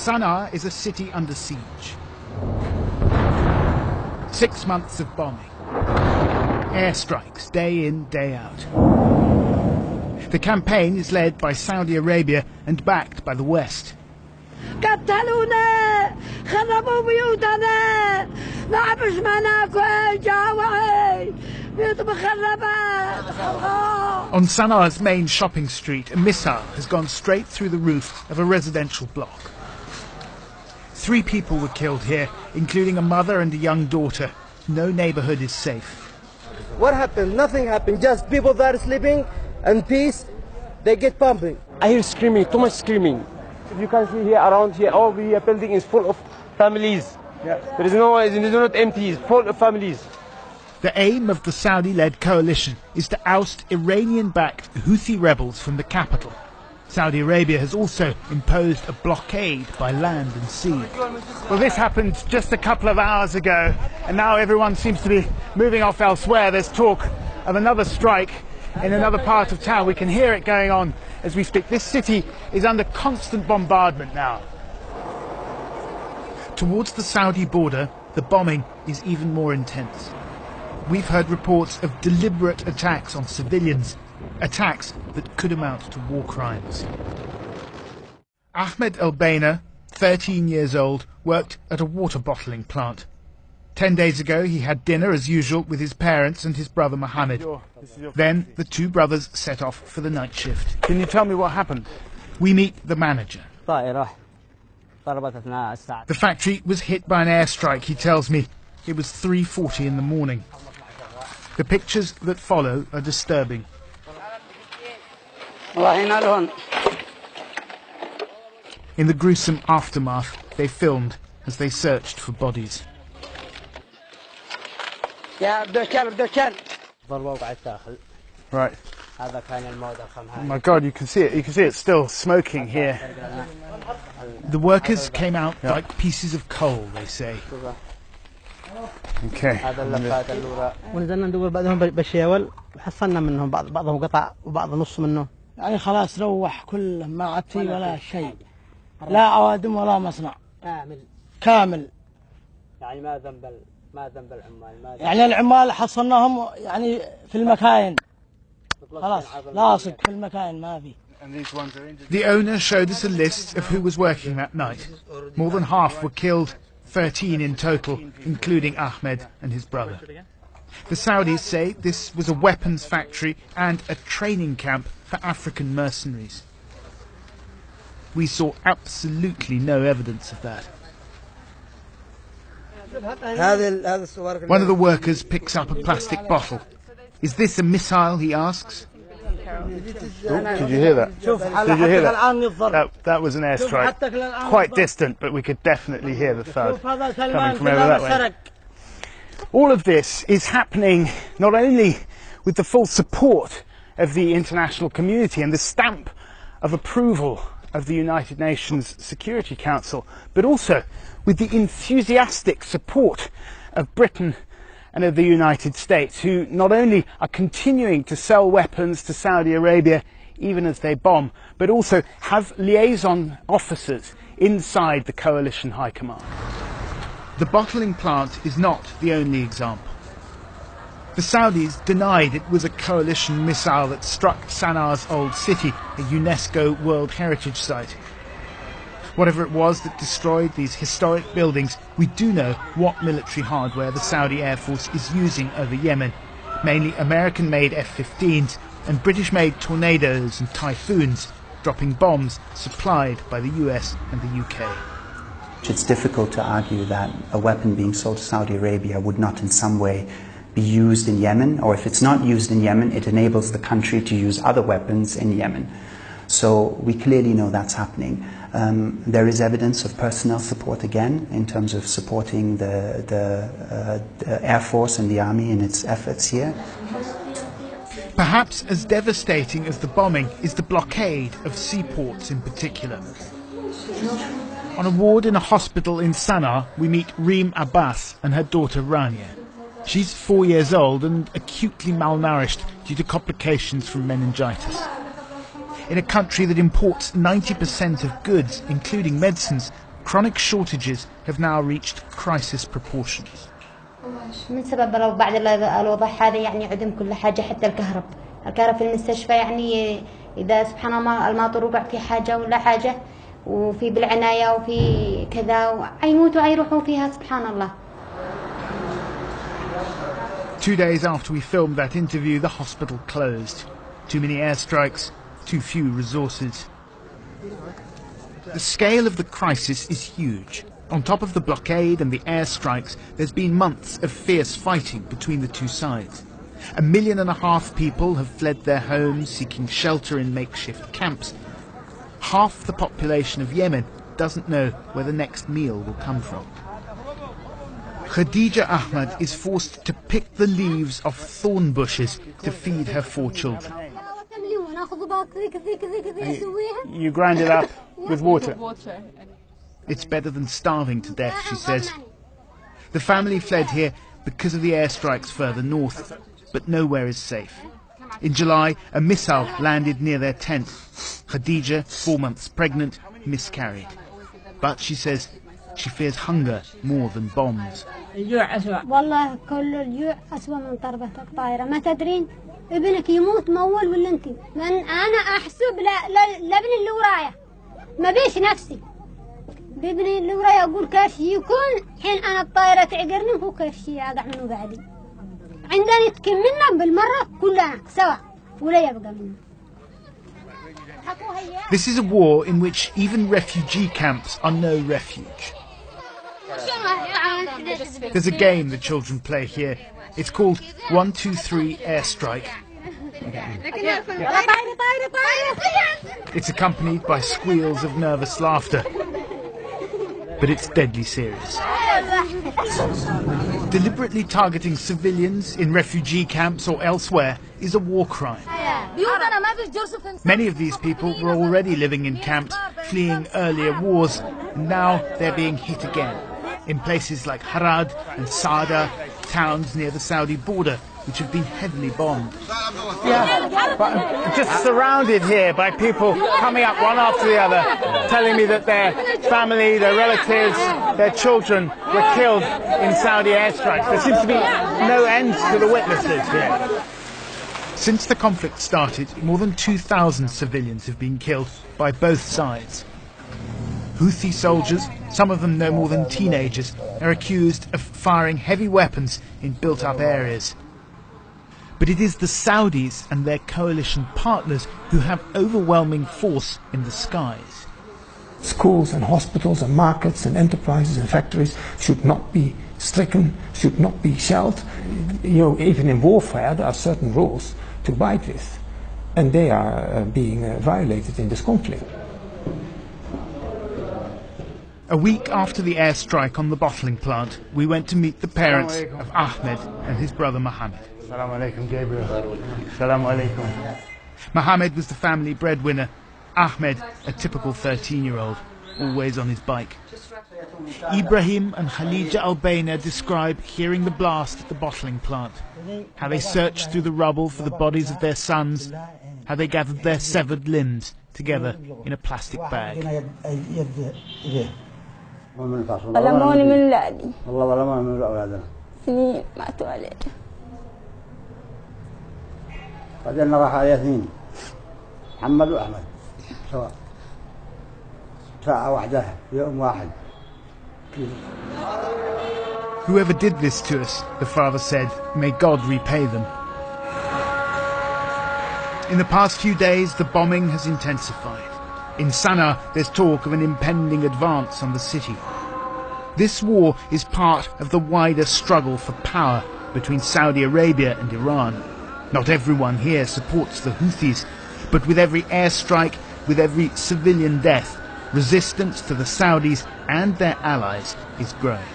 Sana'a is a city under siege. 6 months of bombing. Airstrikes day in, day out. The campaign is led by Saudi Arabia and backed by the West. On Sana'a's main shopping street, a missile has gone straight through the roof of a residential block. 3 people were killed here, including a mother and a young daughter. No neighborhood is safe. What happened? Nothing happened. Just people that are sleeping in peace, they get pumping. I hear screaming, too much screaming. If you can see here, around here, all the building is full of families. Yeah. There is not empty, it's full of families. The aim of the Saudi-led coalition is to oust Iranian-backed Houthi rebels from the capital. Saudi Arabia has also imposed a blockade by land and sea. Well, this happened just a couple of hours ago, and now everyone seems to be moving off elsewhere. There's talk of another strike in another part of town. We can hear it going on as we speak. This city is under constant bombardment now. Towards the Saudi border, the bombing is even more intense. We've heard reports of deliberate attacks on civilians, attacks that could amount to war crimes. Ahmed El-Baina, 13 years old, worked at a water bottling plant. 10 days ago he had dinner as usual with his parents and his brother Mohammed. Then the 2 brothers set off for the night shift. Can you tell me what happened? We meet the manager. The factory was hit by an airstrike, he tells me. It was 3:40 in the morning. The pictures that follow are disturbing. In the gruesome aftermath, they filmed as they searched for bodies. Right. Oh my God, you can see it. You can see it's still smoking here. The workers came out like pieces of coal, they say. Okay. ونزلنا ندور بعضهم بالشيول وحصلنا منهم بعضهم قطع وبعض نص منه يعني خلاص روح كله ما عاد فيه ولا شيء لا عوادم ولا مصنع كامل يعني ما ذنب العمال يعني العمال حصلناهم يعني في المكاين خلاص لاصق في المكاين ما في. The owner showed us a list of who was working that night. More than half were killed, 13 in total, including Ahmed and his brother. The Saudis say this was a weapons factory and a training camp for African mercenaries. We saw absolutely no evidence of that. One of the workers picks up a plastic bottle. Is this a missile, he asks? Did you hear that? Did you hear that? That was an airstrike. Quite distant, but we could definitely hear the thud coming from over that way. All of this is happening not only with the full support of the international community and the stamp of approval of the United Nations Security Council, but also with the enthusiastic support of Britain and of the United States, who not only are continuing to sell weapons to Saudi Arabia even as they bomb, but also have liaison officers inside the coalition high command. The bottling plant is not the only example. The Saudis denied it was a coalition missile that struck Sana'a's old city, a UNESCO World Heritage Site. Whatever it was that destroyed these historic buildings, we do know what military hardware the Saudi Air Force is using over Yemen, mainly American-made F-15s and British-made Tornadoes and Typhoons, dropping bombs supplied by the US and the UK. It's difficult to argue that a weapon being sold to Saudi Arabia would not in some way be used in Yemen, or if it's not used in Yemen, it enables the country to use other weapons in Yemen. So we clearly know that's happening. There is evidence of personnel support again in terms of supporting the Air Force and the Army in its efforts here. Perhaps as devastating as the bombing is the blockade of seaports in particular. On a ward in a hospital in Sana'a, we meet Reem Abbas and her daughter Rania. She's 4 years old and acutely malnourished due to complications from meningitis. In a country that imports 90% of goods, including medicines, chronic shortages have now reached crisis proportions. من سبب لو بعد الوضع هذا يعني عدم كل حاجة حتى الكهرباء في المستشفى يعني إذا سبحان الله الماطور وقع في حاجة ولا حاجة وفي بالعناية وفي كذا يموتوا يروحوا فيها سبحان الله. 2 days after we filmed that interview, the hospital closed. Too many airstrikes, too few resources. The scale of the crisis is huge. On top of the blockade and the airstrikes, there's been months of fierce fighting between the two sides. 1.5 million people have fled their homes, seeking shelter in makeshift camps. Half the population of Yemen doesn't know where the next meal will come from. Khadija Ahmed is forced to pick the leaves of thorn bushes to feed her 4 children. You grind it up with water? It's better than starving to death, she says. The family fled here because of the airstrikes further north, but nowhere is safe. In July, a missile landed near their tent. Khadija, 4 months pregnant, miscarried. But she says she fears hunger more than bombs. والله كل الجوع أسوأ من ضربة الطائرة ما تدرين ابنك يموت مول ولا انت من أنا أحسب لابن اللي ورايا ما بيش نفسي بابني اللي ورايا أقول كيف يكون حين أنا الطائرة تعقرني وهو كيف يقع منه بعدي عندنا يتكملنا بالمرة كلنا سوا ولا يبقى منه. This is a war in which even refugee camps are no refuge. There's a game the children play here. It's called 1, 2, 3 Airstrike. It's accompanied by squeals of nervous laughter. But it's deadly serious. Deliberately targeting civilians in refugee camps or elsewhere is a war crime. Many of these people were already living in camps, fleeing earlier wars, and now they're being hit again. In places like Harad and Saada, towns near the Saudi border, which have been heavily bombed. Yeah, but I'm just surrounded here by people coming up one after the other, telling me that their family, their relatives, their children were killed in Saudi airstrikes. There seems to be no end to the witnesses here. Since the conflict started, more than 2,000 civilians have been killed by both sides. Houthi soldiers, some of them no more than teenagers, are accused of firing heavy weapons in built-up areas. But it is the Saudis and their coalition partners who have overwhelming force in the skies. Schools and hospitals and markets and enterprises and factories should not be stricken, should not be shelled. You know, even in warfare there are certain rules to abide with, and they are being violated in this conflict. A week after the airstrike on the bottling plant, we went to meet the parents of Ahmed and his brother Mohammed. Assalamu alaikum, Gabriel. Assalamu alaikum. Mohammed was the family breadwinner. Ahmed, a typical 13-year-old, always on his bike. Ibrahim and Khalija Al-Baina describe hearing the blast at the bottling plant, how they searched through the rubble for the bodies of their sons, how they gathered their severed limbs together in a plastic bag. ظلموني من ولادي والله ظلموني من أولادنا سنين ماتوا عليه بعدين راح على اثنين محمد وأحمد سواء ساعة واحدة يوم واحد. Whoever did this to us, the father said, may God repay them. In the past few days, the bombing has intensified. In Sana'a, there's talk of an impending advance on the city. This war is part of the wider struggle for power between Saudi Arabia and Iran. Not everyone here supports the Houthis, but with every airstrike, with every civilian death, resistance to the Saudis and their allies is growing.